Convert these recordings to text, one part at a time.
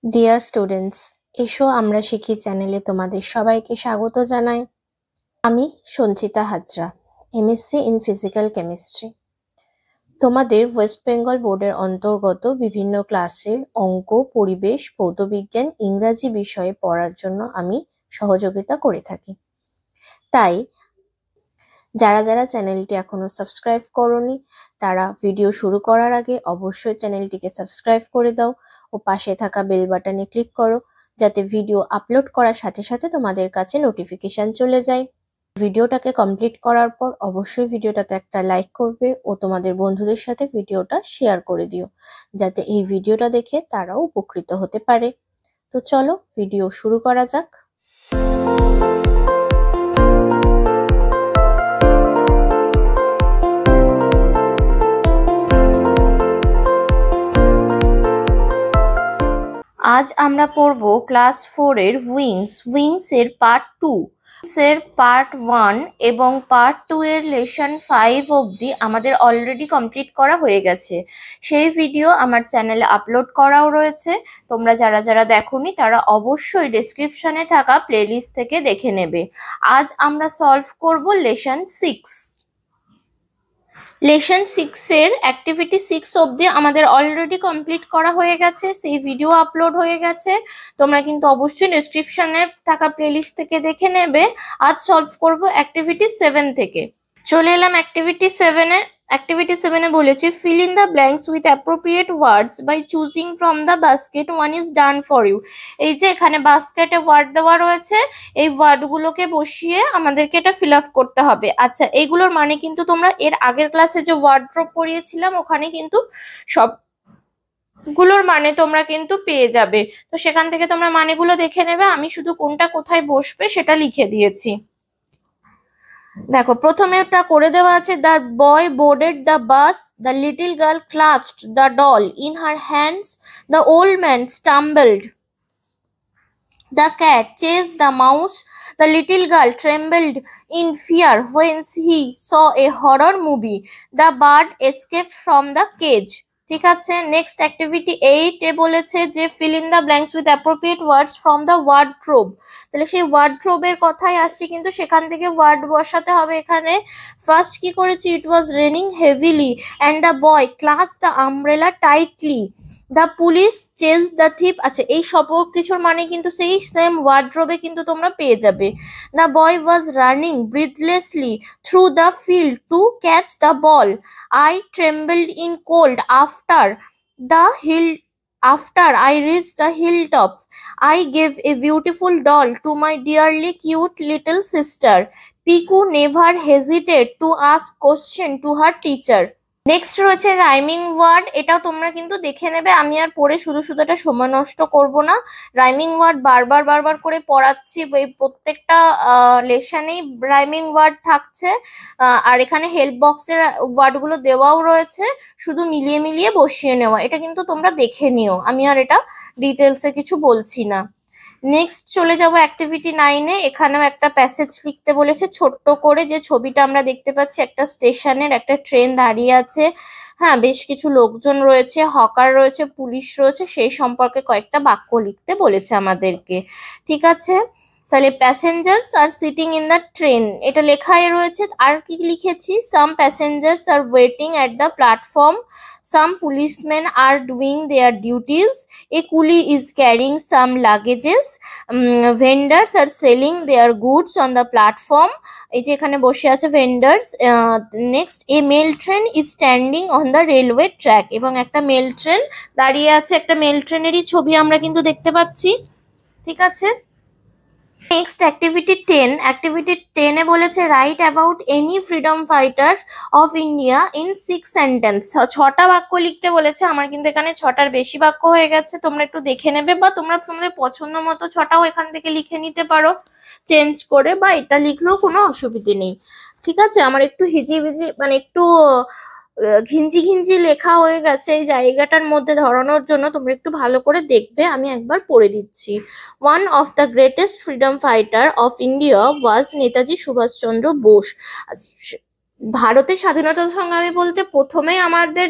Dear students, এসো আমরা শিখি চ্যানেলে তোমাদের সবাইকে স্বাগত জানাই। আমি Sanchita Hazra, MSc in physical chemistry. তোমাদের ওয়েস্ট বেঙ্গল বোর্ডের অন্তর্গত বিভিন্ন ক্লাসের অঙ্ক, পরিবেশ, ভৌতবিজ্ঞান, ইংরাজি বিষয়ে পড়ার জন্য আমি সহযোগিতা করে থাকি। তাই যারা যারা চ্যানেলটি এখনো সাবস্ক্রাইব করোনি তারা ভিডিও শুরু করার আগে অবশ্যই চ্যানেলটিকে সাবস্ক্রাইব করে দাও ও পাশে থাকা বেল বাটনে ক্লিক করো, যাতে ভিডিও আপলোড করার সাথে সাথে তোমাদের কাছে নোটিফিকেশন চলে যায়। ভিডিওটাকে কমপ্লিট করার পর অবশ্যই ভিডিওটাতে একটা লাইক করবে ও তোমাদের বন্ধুদের সাথে ভিডিওটা শেয়ার করে দিও, যাতে এই ভিডিওটা দেখে তারাও উপকৃত হতে পারে। তো চলো ভিডিও শুরু করা যাক। আজ আমরা পড়ব ক্লাস 4 এর উইংস এর পার্ট 2 এর পার্ট 1 এবং পার্ট 2 এর লেসন 5 অবধি আমাদের অলরেডি কমপ্লিট করা হয়ে গেছে। সেই ভিডিও আমার চ্যানেলে আপলোড করাও রয়েছে। তোমরা যারা যারা দেখোনি তারা অবশ্যই ডেসক্রিপশনে থাকা প্লেলিস্ট থেকে দেখে নেবে। আজ আমরা সলভ করব লেসন 6। লেসন 6 এর অ্যাক্টিভিটি 6 অবধি আমাদের অলরেডি কমপ্লিট করা হয়ে গেছে, সেই ভিডিও আপলোড হয়ে গেছে। তোমরা কিন্তু অবশ্যই ডেসক্রিপশনে থাকা প্লেলিস্ট থেকে দেখে নেবে। আজ সলভ করব অ্যাক্টিভিটি 7 থেকে। চলে এলাম অ্যাক্টিভিটি 7 এ। অ্যাক্টিভিটি 7 এ বলেছে fill in the blanks with appropriate words by choosing from the basket one is done for you. এই যে এখানে বাস্কেটে ওয়ার্ড দেওয়া রয়েছে, এই ওয়ার্ডগুলোকে বসিয়ে আমাদেরকে এটা ফিল আপ করতে হবে। আচ্ছা, এইগুলোর মানে কিন্তু তোমরা এর আগের ক্লাসে যে ওয়ার্ড্রপ পড়িয়েছিলাম ওখানে কিন্তু সবগুলোর মানে তোমরা কিন্তু পেয়ে যাবে। তো সেখান থেকে তোমরা মানেগুলো দেখে নেবে, আমি শুধু কোনটা কোথায় বসবে সেটা লিখে দিয়েছি। দেখো, প্রথমে একটা করে দেওয়া আছে, the boy boarded the bus, the little girl clutched the doll in her hands, the old man stumbled, the cat chased the mouse, the little girl trembled in fear when he saw a horror movie, the bird escaped from the cage. ঠিক আছে, next activity 8 এ বলেছে যে feel in the blanks with appropriate words from the wardrobe. তাহলে সেই ওয়ার্ড্রোবের কথাই আসছে, কিন্তু সেখান থেকে ওয়ার্ড বসাতে হবে। এখানে ফার্স্ট কি করেছি, it was raining heavily and the boy clutch the umbrella tightly, the police chase the thief. আচ্ছা, এই সব কিছুর মানে কিন্তু সেই সেম ওয়ার্ড্রোবে কিন্তু তোমরা পেয়ে যাবে। The boy was running breathlessly through the field to catch the ball, I trembled in cold after I reached the hilltop, I gave a beautiful doll to my dearly cute little sister. Piku never hesitated to ask question to her teacher. Next রয়েছে rhyming word, এটাও তোমরা কিন্তু দেখে নেবে। আমি আর পড়ে শুধু শুধু এটা সময় নষ্ট করব না। রাইমিং ওয়ার্ড বারবার করে পড়াচ্ছি, এই প্রত্যেকটা লেসনেই রাইমিং ওয়ার্ড থাকছে। আর এখানে হেল্প বক্সের ওয়ার্ডগুলো দেওয়াও রয়েছে, শুধু মিলিয়ে মিলিয়ে বসিয়ে নেওয়া। এটা কিন্তু তোমরা দেখে নিও, আমি আর এটা ডিটেলসে কিছু বলছি না। নেক্সট চলে যাব অ্যাক্টিভিটি 9 এ। এখানেও একটা প্যাসেজ লিখতে বলেছে ছোট্ট করে। যে ছবিটা আমরা দেখতে পাচ্ছি, একটা স্টেশনের, একটা ট্রেন দাঁড়িয়ে আছে, হ্যাঁ, বেশ কিছু লোকজন রয়েছে, হকার রয়েছে, পুলিশ রয়েছে, সেই সম্পর্কে কয়েকটা বাক্য লিখতে বলেছে আমাদেরকে। ঠিক আছে, তাহলে passengers are sitting in the train এটা লেখাই রয়েছে। আর কি লিখেছি, some passengers are waiting at the platform, some policeman are doing their duties, a coolie is carrying some luggages, vendors are selling their goods on the platform. এই যে এখানে বসে আছে vendors. Next, a mail train is standing on the railway track, এবং একটা mail train দাঁড়িয়ে আছে। একটা মেল ট্রেনেরই ছবি আমরা কিন্তু দেখতে পাচ্ছি। ঠিক আছে, নেক্সট অ্যাক্টিভিটি 10। অ্যাক্টিভিটি 10 এ বলেছে write about any freedom fighter of India in 6 sentence. 6টা বাক্য লিখতে বলেছে। আমার কিন্তু এখানে 6টার বেশি বাক্য হয়ে গেছে, তোমরা একটু দেখে নেবে, বা তোমরা তোমাদের পছন্দ মতো 6টাও এখান থেকে লিখে নিতে পারো চেঞ্জ করে, বা এটা লিখলেও কোনো অসুবিধে নেই। ঠিক আছে, আমার একটু হিজিবিজি মানে একটু ঘিঞ্জি লেখা হয়ে গেছে, এই জায়গাটার মধ্যে ধরানোর জন্য তোমরা একটু ভালো করে দেখবে। আমি একবার পড়ে দিচ্ছি। One of the greatest freedom fighter of India was Netaji Subhash Chandra Bose. ভারতের স্বাধীনতা সংগ্রামী বলতে প্রথমেই আমাদের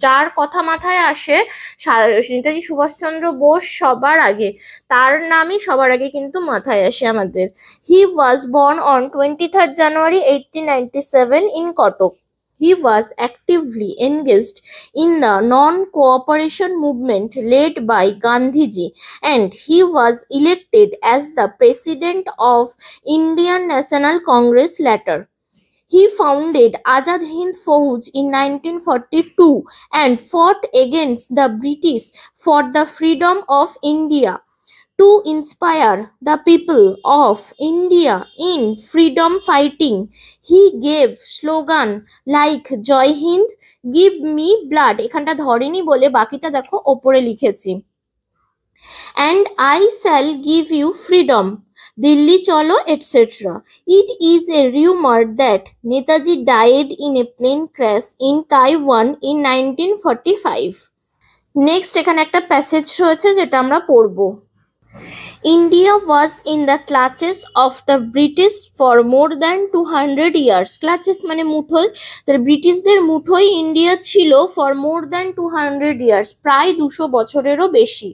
যার কথা মাথায় আসে নেতাজি সুভাষচন্দ্র বোস সবার আগে, তার নামই সবার আগে কিন্তু মাথায় আসে আমাদের। He was born on 23rd January 1897 in Kotak. He was actively engaged in the non-cooperation movement led by Gandhiji, and he was elected as the president of Indian National Congress later. He founded Azad Hind Fauj in 1942 and fought against the British for the freedom of India. To inspire the people of India in freedom fighting, he gave slogan like Joy Hind, give me blood, এখানটা ধরেনি বলে বাকিটা দেখো ওপরে লিখেছি, and I shall give you freedom, Dilli cholo, etc. It is a rumor that Netaji died in a plane crash in Taiwan in 1945. Next এখানে একটা passage রয়েছে যেটা আমরা পড়বো। India was in the clutches of the British for more than 200 years. Clutches মানে মুঠোয়, তাহলে ব্রিটিশদের মুঠোয় ইন্ডিয়া ছিল for more than 200 years, প্রায় 200 বছরেরও বেশি।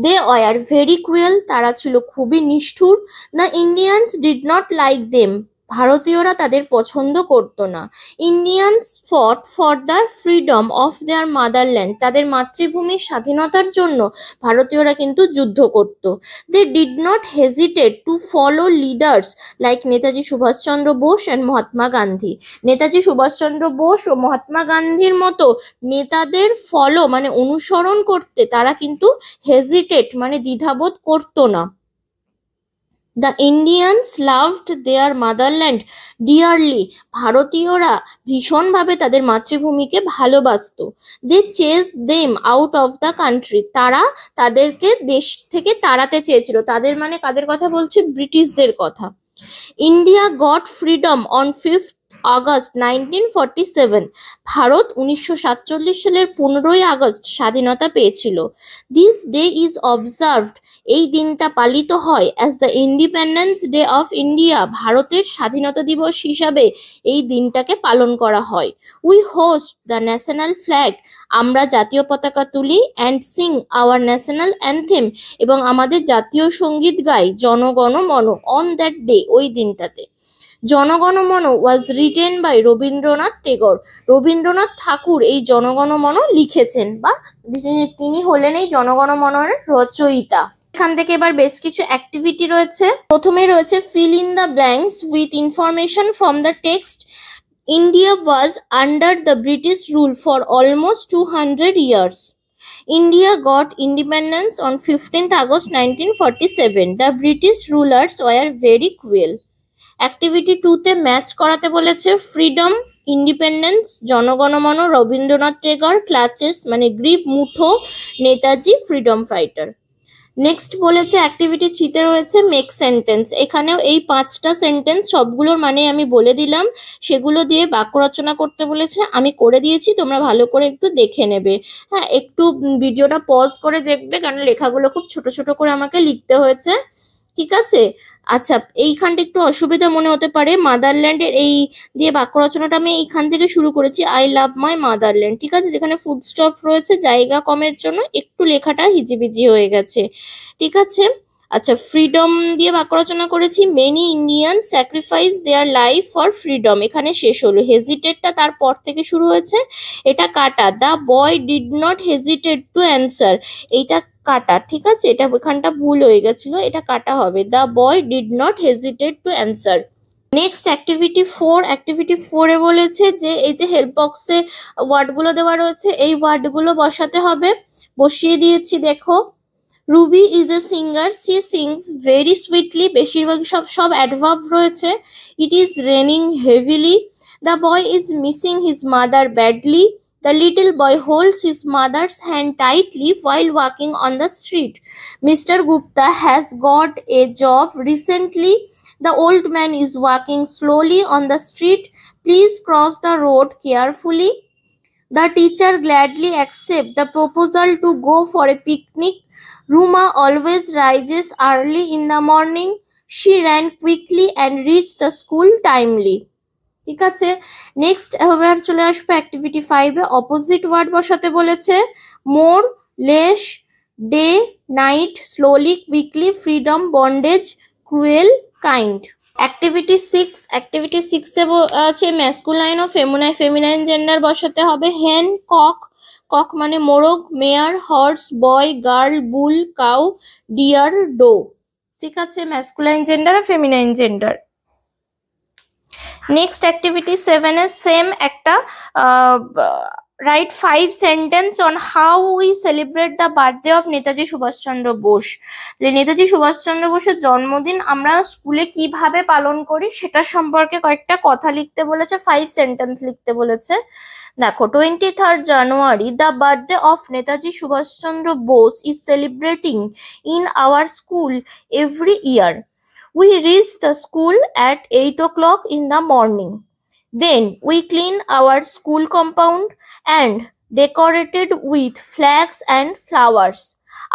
They were very cruel, তারা ছিল খুবই নিষ্ঠুর। The Indians did not like them, ভারতীয়রা তাদের পছন্দ করত না। Indians fought for the freedom of their motherland, তাদের মাতৃভূমির স্বাধীনতার জন্য ভারতীয়রা কিন্তু যুদ্ধ করত। They did not hesitate to follow leaders like Netaji Subhashchandra Bose and Mahatma Gandhi, Netaji Subhashchandra Bose ও মহাত্মা গান্ধীর মতো নেতাদের ফলো মানে অনুসরণ করতে তারা কিন্তু হেজিটেট মানে দ্বিধাবোধ করতো না। The Indians loved their motherland dearly, ভারতীয়রা ভীষণভাবে তাদের মাতৃভূমিকে ভালোবাসত। They chase them out of the country, তারা তাদেরকে দেশ থেকে তাড়াতে চেয়েছিল। তাদের মানে কাদের কথা বলছে? ব্রিটিশদের কথা। India goat freedom on 5th August 1947, Bharat 1947 সালের 15ই আগস্ট স্বাধীনতা পেয়েছিল। দিস ডে ইজ অবজার্ভড, এই দিনটা পালিত হয় as the independence day of India, ভারতের স্বাধীনতা দিবস হিসাবে এই দিনটাকে পালন করা হয়। We host the national flag, আমরা জাতীয় পতাকা তুলি, and sing our national anthem, এবং আমাদের জাতীয় সঙ্গীত গাই, জনগণ মন, অন দ্যাট ডে, ওই দিনটাতে। Jana Gana Mana was written by Rabindranath Tagore, Rabindranath Thakur এই জনগণ মন লিখেছেন, বা তিনি হলেন এই জনগণ মনের রচয়িতা। এখান থেকে এবার বেশ কিছু অ্যাক্টিভিটি রয়েছে। প্রথমে রয়েছে feel in the blanks with information from the text. India was under the British rule for almost 200 years. India got independence on 15th August 1947. The British rulers were very cruel. Activity 2-তে match করাতে বলেছে freedom, independence, Jana Gana Mana, Rabindranath Tagore, clutches মানে grip, মুঠো, Netaji, freedom fighter. Next বলেছে activity 3-তে রয়েছে make sentence, এখানেও এই 5টা সেন্টেন্স সবগুলোর মানে আমি বলে দিলাম, সেগুলো দিয়ে বাক্য রচনা করতে বলেছে, আমি করে দিয়েছি, তোমরা ভালো করে একটু দেখে নেবে। হ্যাঁ, একটু ভিডিওটা পজ করে দেখবে, কারণ লেখাগুলো খুব ছোট ছোট করে আমাকে লিখতে হয়েছে, ঠিক আছে? আচ্ছা, এইখানটা একটু অসুবিধা মনে হতে পারে, মাদারল্যান্ডের এই দিয়ে বাক্য রচনাটা আমি এইখান থেকে শুরু করেছি, আই লাভ মাই মাদারল্যান্ড, ঠিক আছে? যেখানে ফুল স্টপ রয়েছে জায়গা কমের জন্য একটু লেখাটা হিজিবিজি হয়ে গেছে, ঠিক আছে? আচ্ছা, ফ্রিডম দিয়ে বাক্য রচনা করেছি, many Indian sacrifice their life for freedom, এখানে শেষ হলো। হেজিটেটটা তারপর থেকে শুরু হয়েছে, এটা কাটা। The boy did not hesitate to answer, এইটা কাটা, ঠিক আছে? এটা এখানটা ভুল হয়ে গেছিল, এটা কাটা হবে। The boy did not hesitate to answer. Next activity 4, activity 4-এ বলেছে যে এই যে হেল্প বক্সে ওয়ার্ডগুলো দেওয়া রয়েছে এই ওয়ার্ডগুলো বসাতে হবে, বসিয়ে দিয়েছি দেখো। Ruby is a singer, she sings very sweetly, বেশিরভাগ সব অ্যাডভার্ব রয়েছে। It is raining heavily, the boy is missing his mother badly, the little boy holds his mother's hand tightly while walking on the street. Mr. Gupta has got a job recently. The old man is walking slowly on the street. Please cross the road carefully. The teacher gladly accepts the proposal to go for a picnic. Ruma always rises early in the morning. She ran quickly and reached the school timely. ঠিক আছে, next এবার চলে আসবে activity 5 এ। Opposite word বসাতে বলেছে। More, less, day, night, slowly, quickly, freedom, bondage, cruel, kind. Activity 6 এ আছে masculine ও feminine gender বসাতে হবে। হেন, কক, কক মানে মোরগ, mare, horse, boy, girl, bull, cow, deer, doe. ঠিক আছে, ম্যাসকুলাইন জেন্ডার আর ফেমিনাইন জেন্ডার। নেক্সট অ্যাক্টিভিটি 7 এর সেম একটা write 5 sentence on how we celebrate the birthday of Netaji Subhashchandra Bose. Netaji Subhashchandra বোসের জন্মদিন আমরা স্কুলে কিভাবে পালন করি সেটা সম্পর্কে কয়েকটা কথা লিখতে বলেছে, 5 সেন্টেন্স লিখতে বলেছে। দেখো, 23rd January, the birthday of Netaji Subhash Chandra Bose is celebrating in our school every year. We reached the school at 8 o'clock in the morning. Then we cleaned our school compound and decorated with flags and flowers.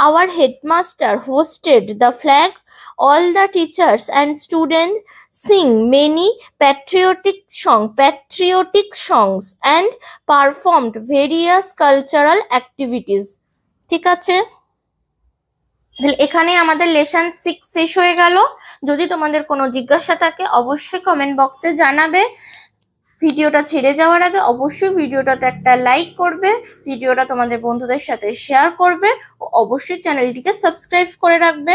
Our headmaster hosted the flag. All the teachers and students sing many patriotic songs and performed various cultural activities. ঠিক আছে, এখানে আমাদের lesson 6 শেষ হয়ে গেল। যদি তোমাদের কোনো জিজ্ঞাসা থাকে অবশ্যই কমেন্ট বক্সে জানাবে। ভিডিওটা ছেড়ে যাওয়ার আগে অবশ্যই ভিডিওটাতে একটা লাইক করবে, ভিডিওটা তোমাদের বন্ধুদের সাথে শেয়ার করবে ও অবশ্যই চ্যানেলটিকে সাবস্ক্রাইব করে রাখবে।